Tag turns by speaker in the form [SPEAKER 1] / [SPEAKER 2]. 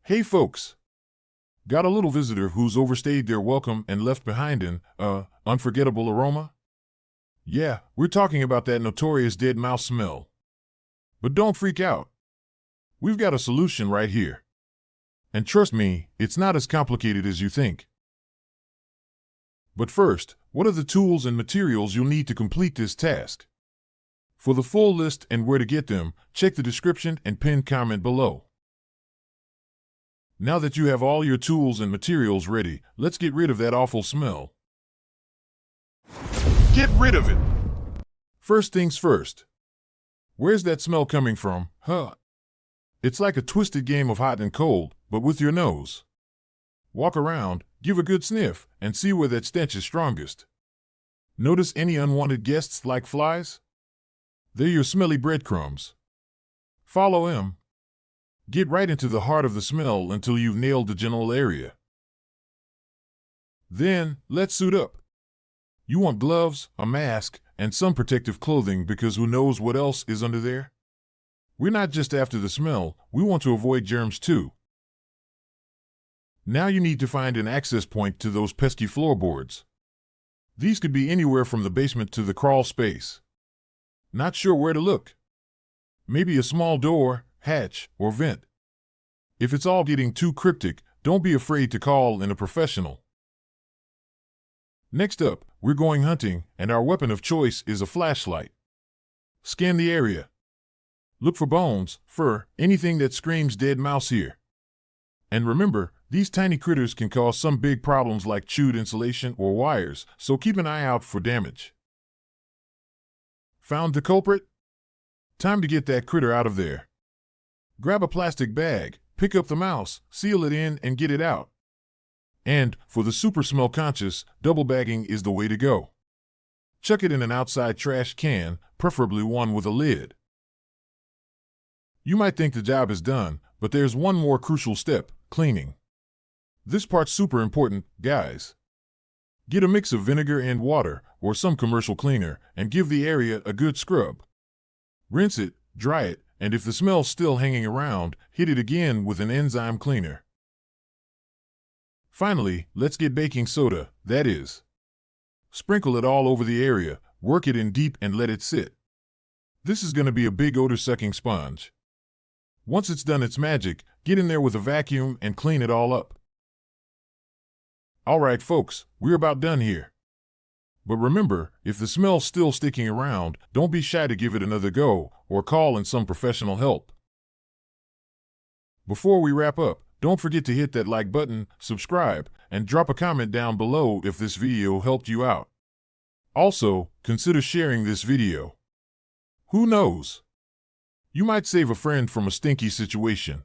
[SPEAKER 1] Hey folks! Got a little visitor who's overstayed their welcome and left behind an, unforgettable aroma? Yeah, we're talking about that notorious dead mouse smell. But don't freak out. We've got a solution right here. And trust me, it's not as complicated as you think. But first, what are the tools and materials you'll need to complete this task? For the full list and where to get them, check the description and pinned comment below. Now that you have all your tools and materials ready, let's get rid of that awful smell. Get rid of it! First things first. Where's that smell coming from, huh? It's like a twisted game of hot and cold, but with your nose. Walk around, give a good sniff, and see where that stench is strongest. Notice any unwanted guests like flies? They're your smelly breadcrumbs. Follow them. Get right into the heart of the smell until you've nailed the general area. Then, let's suit up. You want gloves, a mask, and some protective clothing because who knows what else is under there? We're not just after the smell, we want to avoid germs too. Now you need to find an access point to those pesky floorboards. These could be anywhere from the basement to the crawl space. Not sure where to look? Maybe a small door, hatch, or vent. If it's all getting too cryptic, don't be afraid to call in a professional. Next up, we're going hunting, and our weapon of choice is a flashlight. Scan the area. Look for bones, fur, anything that screams dead mouse here. And remember, these tiny critters can cause some big problems like chewed insulation or wires, so keep an eye out for damage. Found the culprit? Time to get that critter out of there. Grab a plastic bag, pick up the mouse, seal it in, and get it out. And, for the super smell conscious, double bagging is the way to go. Chuck it in an outside trash can, preferably one with a lid. You might think the job is done, but there's one more crucial step, cleaning. This part's super important, guys. Get a mix of vinegar and water, or some commercial cleaner, and give the area a good scrub. Rinse it, dry it, and if the smell's still hanging around, hit it again with an enzyme cleaner. Finally, let's get baking soda, that is. Sprinkle it all over the area, work it in deep and let it sit. This is going to be a big odor-sucking sponge. Once it's done its magic, get in there with a vacuum and clean it all up. Alright folks, we're about done here. But remember, if the smell's still sticking around, don't be shy to give it another go, or call in some professional help. Before we wrap up, don't forget to hit that like button, subscribe, and drop a comment down below if this video helped you out. Also, consider sharing this video. Who knows? You might save a friend from a stinky situation.